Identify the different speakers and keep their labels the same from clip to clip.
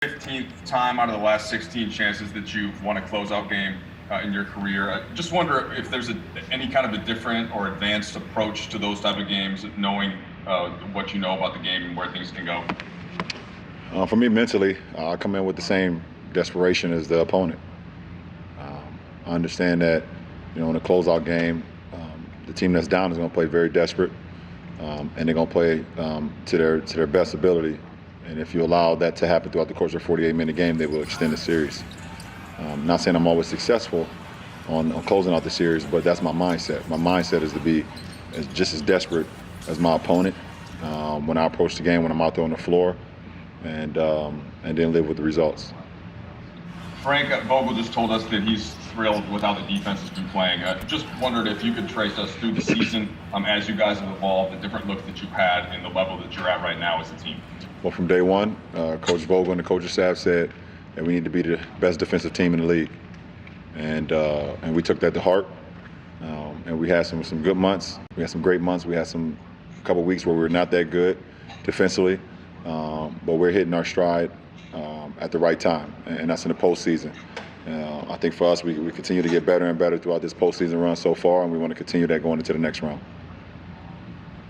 Speaker 1: 15th time out of the last 16 chances that you've won a closeout game in your career. I just wonder if there's any kind of a different or advanced approach to those type of games, knowing what you know about the game and where things can go.
Speaker 2: For me, mentally, I come in with the same desperation as the opponent. I understand that, in a closeout game, the team that's down is going to play very desperate, and they're going to play to their best ability. And if you allow that to happen throughout the course of a 48-minute game, they will extend the series. Not saying I'm always successful on closing out the series, but that's my mindset. My mindset is to be just as desperate as my opponent when I approach the game, when I'm out there on the floor, and then live with the results.
Speaker 1: Frank Vogel just told us that he's thrilled with how the defense has been playing. Just wondered if you could trace us through the season as you guys have evolved, the different looks that you've had, and the level that you're at right now as a team.
Speaker 2: Well, from day one, Coach Vogel and the coaching staff said that we need to be the best defensive team in the league, and we took that to heart. And we had some good months. We had some great months. We had a couple weeks where we were not that good defensively, but we're hitting our stride at the right time, and that's in the postseason. I think for us, we continue to get better and better throughout this postseason run so far, and we want to continue that going into the next round.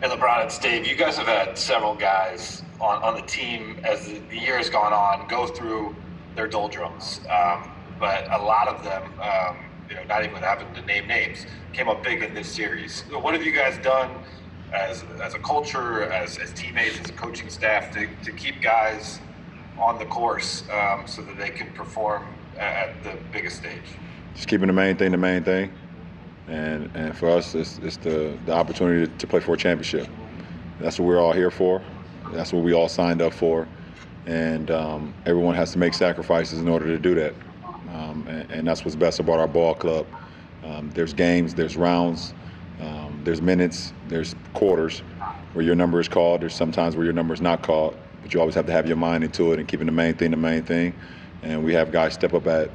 Speaker 3: Hey, LeBron, it's Dave. You guys have had several guys on the team as the year has gone on go through their doldrums, but a lot of them, not even having to name names, came up big in this series. What have you guys done as a culture, as teammates, as a coaching staff to keep guys on the course so that they can perform at the biggest stage?
Speaker 2: Just keeping the main thing. And for us, it's the opportunity to play for a championship. That's what we're all here for. That's what we all signed up for. And everyone has to make sacrifices in order to do that. And that's what's best about our ball club. There's games, there's rounds, there's minutes, there's quarters where your number is called. There's sometimes where your number is not called. But you always have to have your mind into it and keeping the main thing. And we have guys step up at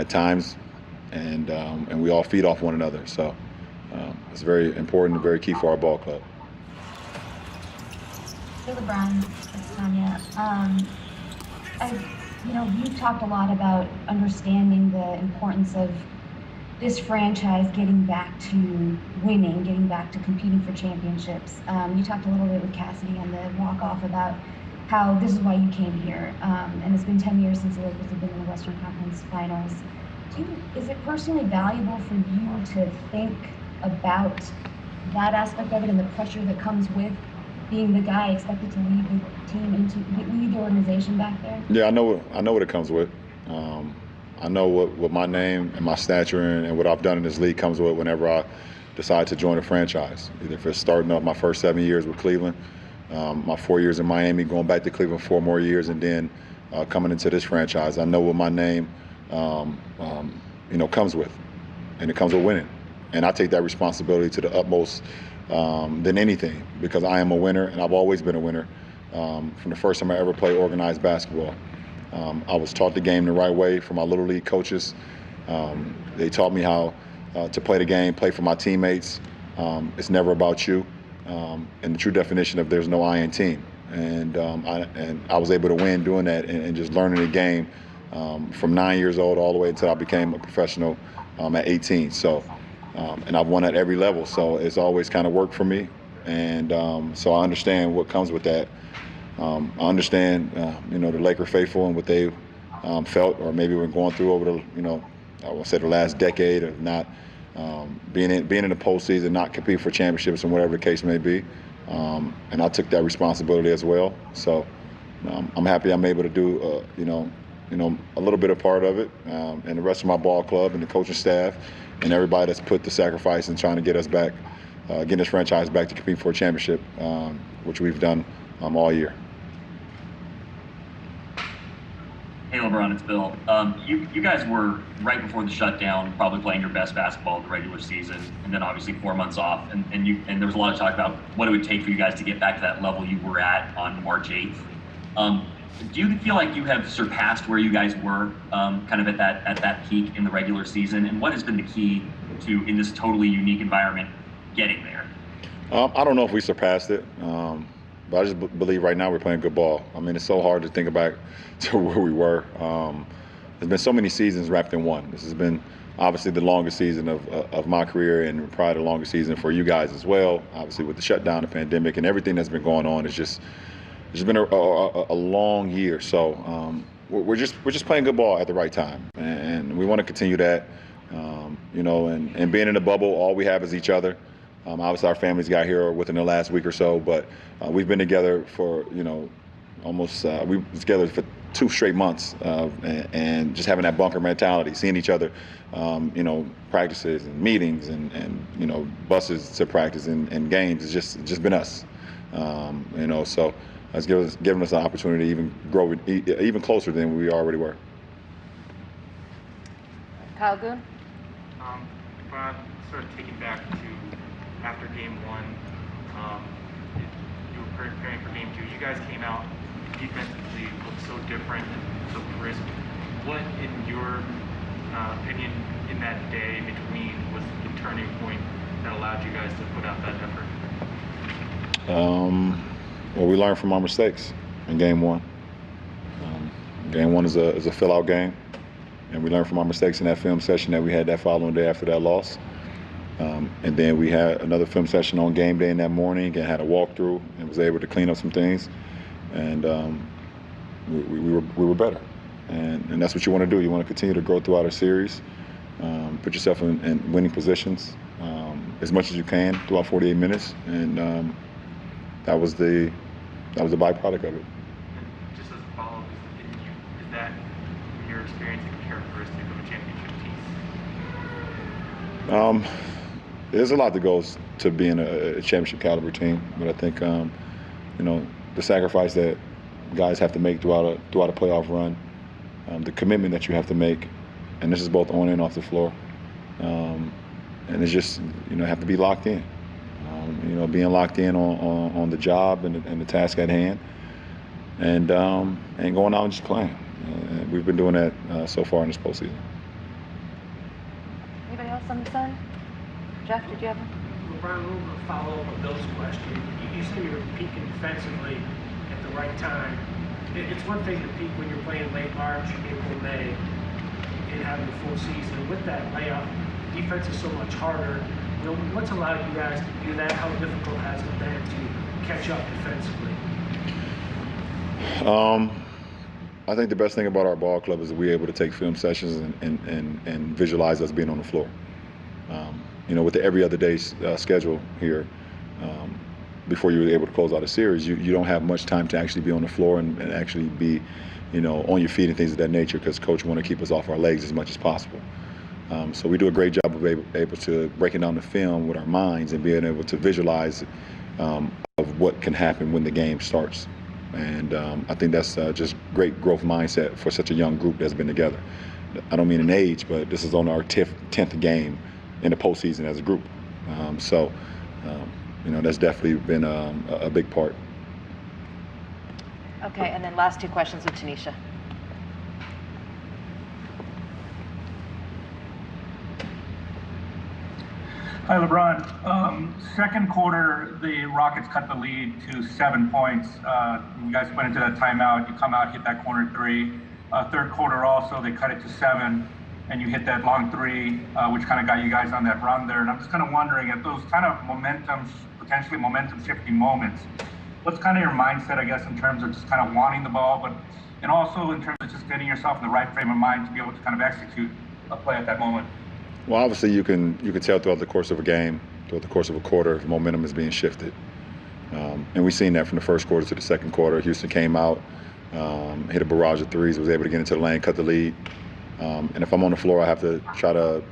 Speaker 2: times. And we all feed off one another. So it's very important and very key for our ball club.
Speaker 4: Hey, LeBron, it's Tanya. You've talked a lot about understanding the importance of this franchise getting back to winning, getting back to competing for championships. You talked a little bit with Cassidy on the walk-off about how this is why you came here. And it's been 10 years since the Lakers have been in the Western Conference Finals. Is it personally valuable for you to think about that aspect of it and the pressure that comes with being the guy expected to lead the team lead the organization back there?
Speaker 2: Yeah, I know what it comes with. I know what my name and my stature and what I've done in this league comes with whenever I decide to join a franchise. Either if it's starting up my first 7 years with Cleveland, my 4 years in Miami, going back to Cleveland 4 more years, and then coming into this franchise. I know what my name comes with, and it comes with winning. And I take that responsibility to the utmost than anything, because I am a winner, and I've always been a winner from the first time I ever played organized basketball. I was taught the game the right way from my Little League coaches. They taught me how to play the game, play for my teammates. It's never about you, and the true definition of there's no I in team. And I was able to win doing that and just learning the game from 9 years old all the way until I became a professional at 18. So, and I've won at every level. So it's always kind of worked for me. And so I understand what comes with that. I understand, the Laker faithful and what they felt, or maybe we're going through over the, I will say the last decade of not being in the postseason, not competing for championships, and whatever the case may be. And I took that responsibility as well. So I'm happy I'm able to do, a little bit of part of it, and the rest of my ball club and the coaching staff and everybody that's put the sacrifice in trying to get us back, getting this franchise back to compete for a championship, which we've done all year.
Speaker 5: Hey, LeBron, it's Bill. You guys were, right before the shutdown, probably playing your best basketball of the regular season, and then obviously 4 months off. And there was a lot of talk about what it would take for you guys to get back to that level you were at on March 8th. Do you feel like you have surpassed where you guys were kind of at that peak in the regular season? And what has been the key to, in this totally unique environment, getting there?
Speaker 2: I don't know if we surpassed it. but I just believe right now we're playing good ball. I mean, it's so hard to think back to where we were. There's been so many seasons wrapped in one. This has been obviously the longest season of my career, and probably the longest season for you guys as well. Obviously, with the shutdown, the pandemic, and everything that's been going on, it's just been a long year. So we're just playing good ball at the right time, and we want to continue that. And being in the bubble, all we have is each other. Obviously, our families got here within the last week or so, but we've been together for almost we were together for 2 straight months, and just having that bunker mentality, seeing each other, practices and meetings and buses to practice and games. It's just been us, So that's given us an opportunity to even grow even closer than we already were.
Speaker 6: Kyle Goon?
Speaker 7: Ron, sort of taking back to after game 1, you were preparing for game 2. You guys came out defensively, looked so different and so crisp. What, in your opinion, in that day between was the turning point that allowed you guys to put out that effort?
Speaker 2: Well, we learned from our mistakes in game 1. Game 1 is a fill-out game, and we learned from our mistakes in that film session that we had that following day after that loss. And then we had another film session on game day in that morning and had a walkthrough and was able to clean up some things. And we were better. And that's what you want to do. You want to continue to grow throughout a series, put yourself in winning positions as much as you can throughout 48 minutes. And that was the byproduct of it.
Speaker 7: And just as a follow-up, is that, in your experience, a characteristic of a championship team?
Speaker 2: There's a lot that goes to being a championship caliber team, but I think the sacrifice that guys have to make throughout a playoff run, the commitment that you have to make, and this is both on and off the floor, and it's just have to be locked in. Being locked in on the job and the task at hand, and going out and just playing. We've been doing that so far in this postseason.
Speaker 6: Anybody else on this end? Jeff, did you have one?
Speaker 8: LeBron, a little follow-up on Bill's question. You say you're peaking defensively at the right time. It's one thing to peak when you're playing late March, April, May, and having the full season. With that layoff, defense is so much harder. What's allowed you guys to do that? How difficult has it been to catch up defensively?
Speaker 2: I think the best thing about our ball club is that we're able to take film sessions and visualize us being on the floor. With the every other day schedule here, before you're able to close out a series, you don't have much time to actually be on the floor and actually be, on your feet and things of that nature, because coach want to keep us off our legs as much as possible. So we do a great job of able to breaking down the film with our minds and being able to visualize of what can happen when the game starts. And I think that's just great growth mindset for such a young group that's been together. I don't mean in age, but this is on our 10th game in the postseason as a group. That's definitely been a big part.
Speaker 6: Okay, and then last 2 questions with Tanisha.
Speaker 9: Hi, LeBron. Second quarter, the Rockets cut the lead to 7 points. You guys went into that timeout. You come out, hit that corner 3. Third quarter also, they cut it to 7, and you hit that long 3, which kind of got you guys on that run there. And I'm just kind of wondering, at those kind of potentially momentum-shifting moments, what's kind of your mindset, I guess, in terms of just kind of wanting the ball, and also in terms of just getting yourself in the right frame of mind to be able to kind of execute a play at that moment?
Speaker 2: Well, obviously you can tell throughout the course of a game, throughout the course of a quarter, if momentum is being shifted. And we've seen that from the first quarter to the second quarter. Houston came out, hit a barrage of threes, was able to get into the lane, cut the lead. And if I'm on the floor, I have to try to,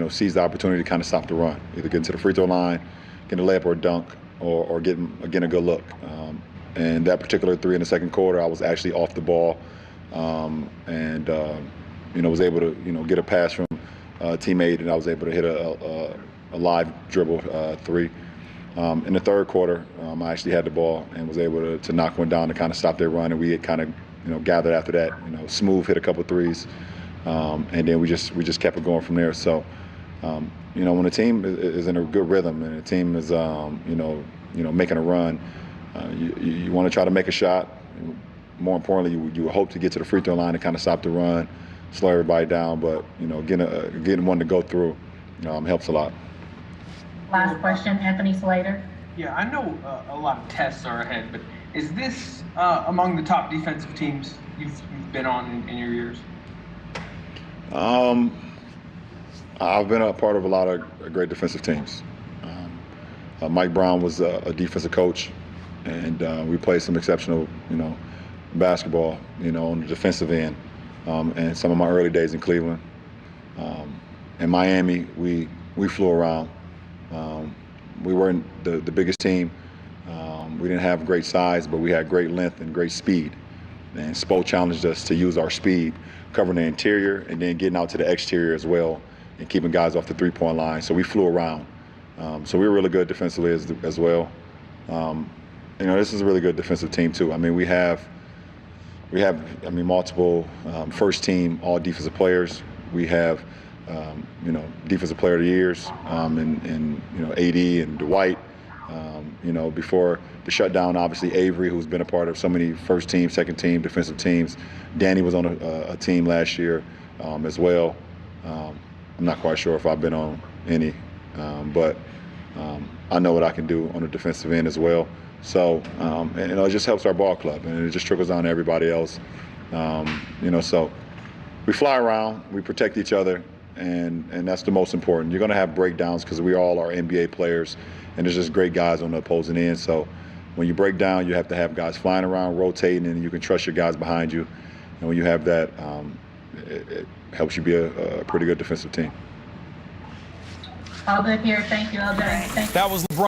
Speaker 2: seize the opportunity to kind of stop the run, either get into the free throw line, get a layup or a dunk, or get a good look. And that particular 3 in the second quarter, I was actually off the ball, and was able to, get a pass from a teammate, and I was able to hit a live dribble 3. In the third quarter, I actually had the ball and was able to knock one down to kind of stop their run, and we had kind of gathered after that. Smooth hit a couple threes, and then we just kept it going from there. So, when a team is in a good rhythm and a team is making a run, You want to try to make a shot. More importantly, you hope to get to the free throw line and kind of stop the run, slow everybody down. But getting one to go through helps a lot.
Speaker 10: Last question, Anthony Slater.
Speaker 11: Yeah, I know a lot of tests are ahead, but is this among the top defensive teams you've been on in your years?
Speaker 2: I've been a part of a lot of great defensive teams. Mike Brown was a defensive coach, and we played some exceptional, basketball, on the defensive end. And some of my early days in Cleveland. In Miami, we flew around. We weren't the biggest team. We didn't have great size, but we had great length and great speed. And Spo challenged us to use our speed, covering the interior and then getting out to the exterior as well and keeping guys off the three-point line. So we flew around. So we were really good defensively as well. This is a really good defensive team too. I mean, we have multiple first-team all-defensive players. We have, defensive player of the years in AD and Dwight. Before the shutdown, obviously Avery, who's been a part of so many first-team, second-team defensive teams. Danny was on a team last year as well. I'm not quite sure if I've been on any, but I know what I can do on the defensive end as well. So, it just helps our ball club, and it just trickles down to everybody else. So we fly around, we protect each other, and that's the most important. You're going to have breakdowns because we all are NBA players, and there's just great guys on the opposing end. So when you break down, you have to have guys flying around, rotating, and you can trust your guys behind you. And when you have that, it helps you be a pretty good defensive team.
Speaker 10: All good here. Thank you, LJ. Thank you.
Speaker 12: That was LeBron.